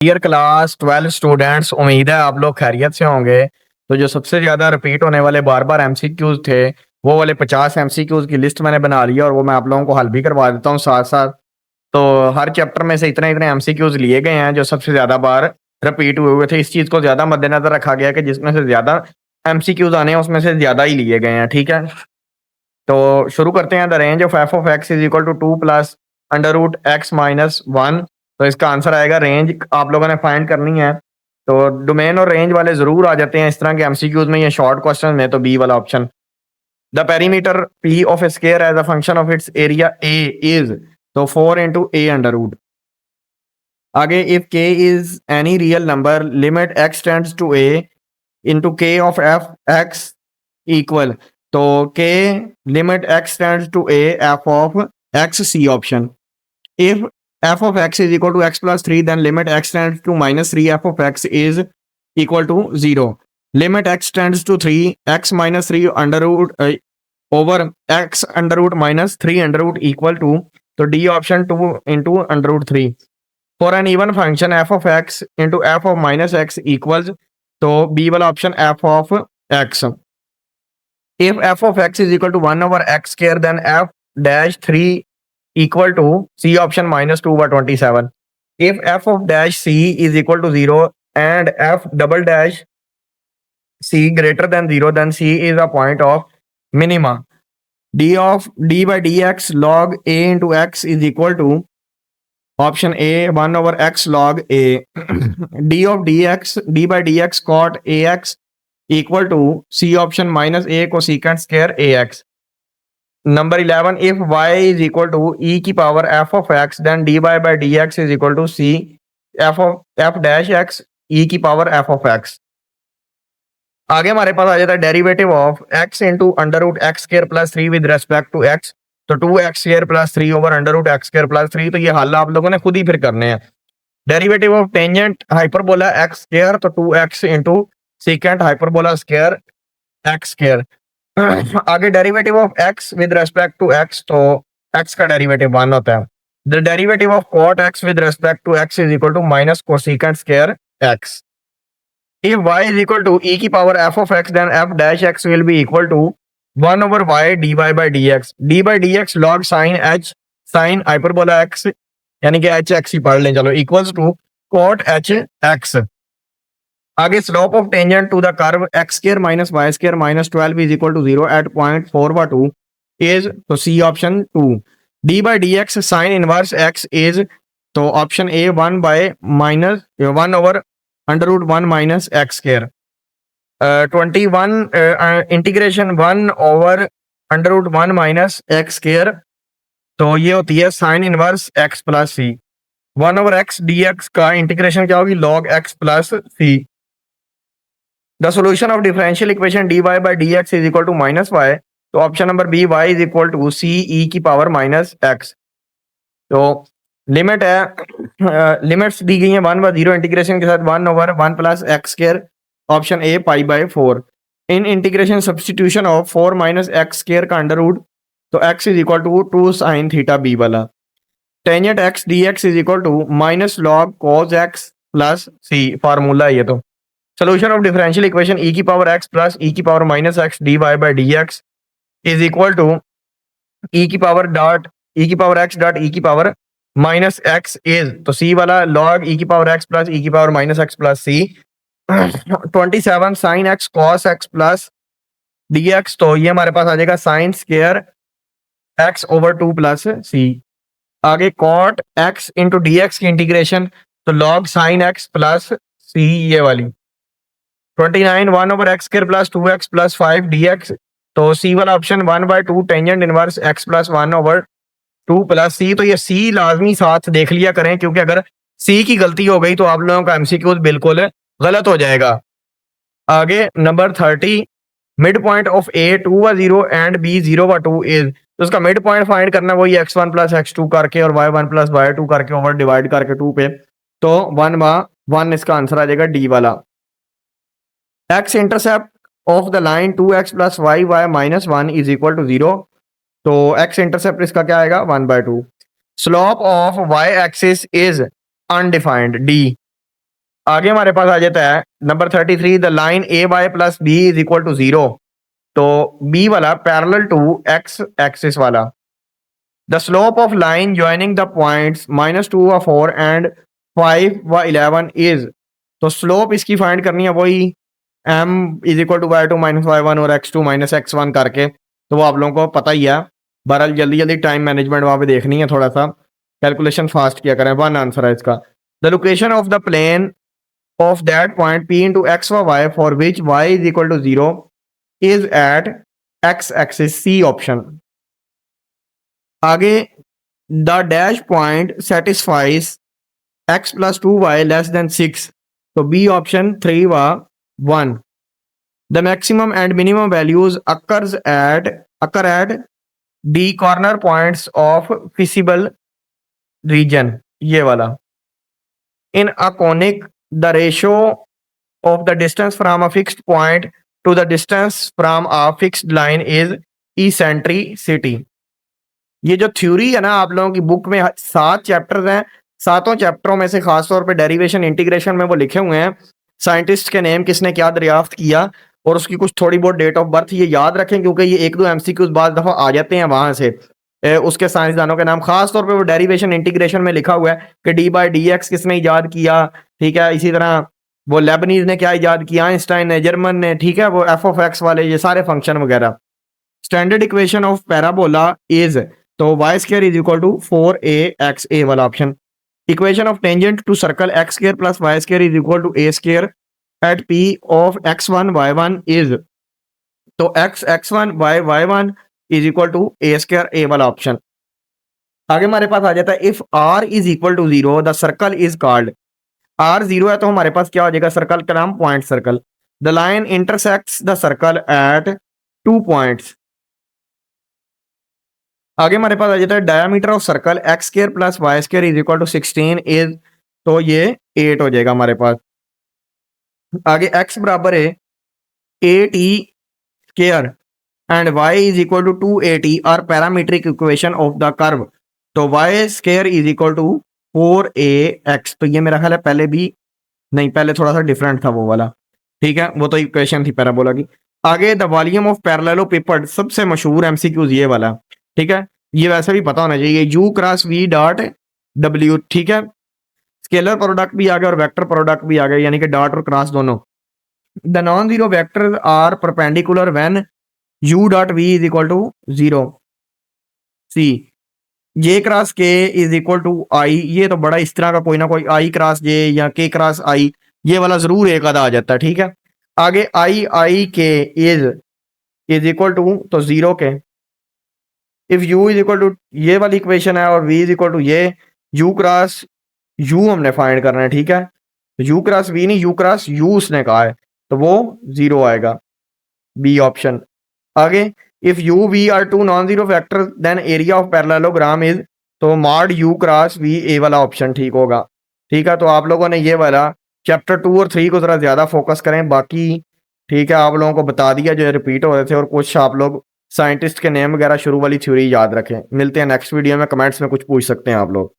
Dear class 12 students, उम्मीद है आप लोग खैरियत से होंगे। तो जो सबसे ज़्यादा रिपीट होने वाले बार बार एमसीक्यूज थे, वो वाले 50 एमसीक्यूज की लिस्ट मैंने बना ली है और वो मैं आप लोगों को हल भी करवा देता हूँ साथ साथ। तो हर चैप्टर में से इतने इतने एमसीक्यूज लिए गए हैं जो सबसे ज़्यादा बार रिपीट हुए हुए थे। इस चीज़ को ज़्यादा मद्देनजर रखा गया कि जिसमें से ज़्यादा एमसीक्यूज आने हैं उसमें से ज़्यादा ही लिए गए हैं। ठीक है, तो शुरू करते हैं। The range of F of X is equal to 2 plus under root X minus 1। तो इसका आंसर आएगा, रेंज आप लोगों ने फाइंड करनी है। तो डोमेन और रेंज वाले जरूर आ जाते हैं इस तरह के एमसीक्यूज में या शॉर्ट क्वेश्चन में, तो बी वाला ऑप्शन। The perimeter P of A square as a function of its area A is, तो 4 इंटू ए अंडर रूट। आगे, if K is any real number limit X tends to A into K of F X equal, तो K limit X tends to A F of X, C option. If f of x is equal to x plus 3, then limit x tends to minus 3 f of x is equal to 0. Limit x tends to 3 x minus 3 under root over x under root minus 3 under root equal to, so D option 2 into under root 3. For an even function f of x into f of minus x equals, so B वाला option f of x. If f of x is equal to 1 over x square, then f dash 3 equal to C option minus 2 over 27. If f of dash C is equal to 0 and f double dash C greater than 0, then C is a point of minima. D of d by dx log a into x is equal to option A 1 over x log a. D of dx d by dx cot ax equal to C option minus a cosecant square ax. Number 11, if y is equal to e की power f of x, then dy by dx is equal to c f of f dash x e की power f of x. आगे हमारे पास आ जाता है derivative of x into under root X square plus 3 with respect to x, तो 2x square plus 3 over under root X square plus 3। तो ये हल आप लोगों ने खुद ही फिर करने हैं। Derivative of tangent hyperbola x square, तो 2x into secant hyperbola square x square. आगे derivative of x with respect to x, तो x का डेरिवेटिव 1 होता है। The derivative of cot x with respect to x is equal to minus cosecant square x। If y is equal to e की power f of x, then f dash x will be equal to 1 over y dy by dx। d by dx log sin h sin hyperbola x, यानी कि h x ही पढ़ लें चलो, equals to cot h x। आगे slope of tangent to the curve x square minus y square minus 12 is equal to 0 at point 4/2 is, तो C option 2। D by d x sine inverse x is, तो option A 1 by minus 1 over under root 1 minus x square. 21 integration 1 over under root 1 minus x square, तो ये होती है sine inverse X plus C. 1 over X D X का integration क्या होगी, log X plus C. The solution of differential equation dy by dx is equal to minus y, तो option number B y is equal to c e की power minus x। तो limit है, limits दी गई हैं 1 by 0 integration के साथ 1 over 1 plus x square, option A pi by 4। In integration substitution of 4 minus x square का under root, तो x is equal to 2 sine theta B वाला। Tangent x dx is equal to minus log cos x plus C, formula है ये। तो solution of differential equation e की power x plus e की power minus x dy by dx is equal to e की power dot e की power x dot e की power minus x is, तो c वाला log e की power x plus e की power minus x plus c। 27 sin x cos x plus dx, तो ये हमारे पास आ जाएगा sine square x over 2 plus c। आगे cot x इंटू dx की इंटीग्रेशन, तो log sin x plus c ये वाली। 29 1 over x square plus 2x plus 5 dx, तो सी वाला option 1 by 2 tangent inverse x plus 1 over 2 plus C. तो ये सी लाजमी साथ देख लिया करें, क्योंकि अगर सी की गलती हो गई तो आप लोगों का एमसीक्यू बिल्कुल गलत हो जाएगा। आगे number 30, midpoint of A 2/0 and B 0/2 is, तो उसका मिड पॉइंट फाइंड करना वही x1 प्लस x2 करके और y1 प्लस y2 करके ओवर डिवाइड करके 2 पे, तो 1/1 इसका आंसर आ जाएगा डी वाला। x intercept of the line 2x plus Y Y minus 1 is equal to 0, तो x इंटरसेप्ट इसका क्या आएगा 1/2। Slope of y axis is undefined D, आगे हमारे पास आ जाता है number 33, the line A Y plus B is equal to 0। तो बी वाला पैरेलल टू एक्स एक्सिस वाला। The slope of line joining the points -2 व 4 एंड 5 व 11 इज। तो स्लोप इसकी फाइंड करनी है वही m is equal to y2 minus y1 और x2 माइनस x1 करके। तो वो आप लोगों को पता ही है। बहरहाल जल्दी जल्दी टाइम मैनेजमेंट वहाँ पे देखनी है, थोड़ा सा कैलकुलेशन फास्ट किया करें। वन आंसर है इसका। The location of the plane of that point p into x or y for which y is equal to 0 is at x axis, C option। आगे the dash point satisfies x plus 2y less than 6। तो B option 3 व 1। the maximum and minimum values occur at the corner points of feasible region, ये वाला। in a conic the ratio of the distance from a fixed point to the distance from a fixed line is eccentricity। ये जो theory है ना, आप लोगों की book में 7 चैप्टर्स हैं। सातों चैप्टरों में से खासतौर पे डेरिवेशन इंटीग्रेशन में वो लिखे हुए हैं साइंटिस्ट के नेम, किसने क्या दरियाफ्त किया और उसकी कुछ थोड़ी बहुत डेट ऑफ बर्थ। ये याद रखें क्योंकि ये एक दो एमसीक्यूज बाद दफा आ जाते हैं वहां से। उसके साइंसदानों के नाम खास तौर पे वो डेरिवेशन इंटीग्रेशन में लिखा हुआ है कि d/dx किसने इजाद किया, ठीक है। इसी तरह वो लेबनीज ने क्या इजाद किया, आइंस्टाइन ने, जर्मन ने, ठीक है। वो f(x) वाले ये सारे फंक्शन वगैरह। Standard equation of parabola is, तो y square is equal to 4ax, A वाला option. Equation of tangent to circle x square plus Y square is equal to a square at p of x1 y1 is, तो x1 y1 is equal to a square, A वाला option. आगे हमारे पास आ जाता है if r is equal to 0 the circle is called. r 0 है तो हमारे पास क्या हो जाएगा, सर्कल का नाम point circle. The line intersects the circle at 2 points. आगे हमारे पास आ जाता है diameter of circle x square plus Y square is equal to 16 is, तो ये 8 हो जाएगा हमारे पास। आगे x बराबर है 8e square and y is equal to 280 are parametric equation of the curve. तो y square is equal to 4ax। तो ये मेरा ख्याल है पहले भी नहीं, पहले थोड़ा सा डिफरेंट था वो वाला, ठीक है। वो तो इक्वेशन थी पैराबोला की। आगे द वॉल्यूम ऑफ पैरेललोपिपड, सबसे मशहूर एमसीक्यूज ये वाला, ठीक है। ये वैसे भी पता होना चाहिए, u cross v dot w, ठीक है। स्केलर प्रोडक्ट भी आ गया और वेक्टर प्रोडक्ट भी आ गया, यानी कि डॉट और क्रॉस दोनों। The non zero vector are perpendicular when u dot v is equal to 0। C j cross k is equal to i। ये तो बड़ा इस तरह का कोई ना कोई i क्रॉस j या k क्रॉस i, ये वाला जरूर एक आधा आ जाता है, ठीक है। आगे i k is equal to, तो 0 के। If u is equal to, ये वाली इक्वेशन है, और v इज इक्वल टू ये u क्रॉस u हमने फाइंड करना है, ठीक है। तो u क्रॉस v नहीं, u क्रॉस u उसने कहा है, तो वो 0 आएगा, बी ऑप्शन। आगे if u v are two non zero factor then area of parallelogram is, तो मॉड u क्रॉस v, ए वाला ऑप्शन ठीक होगा, ठीक है। तो आप लोगों ने ये वाला चैप्टर 2 और 3 को जरा ज्यादा फोकस करें, बाकी ठीक है आप लोगों को बता दिया जो रिपीट हो रहे थे, और कुछ आप लोग साइंटिस्ट के नेम वगैरह शुरू वाली थ्योरी याद रखें। मिलते हैं नेक्स्ट वीडियो में, कमेंट्स में कुछ पूछ सकते हैं आप लोग।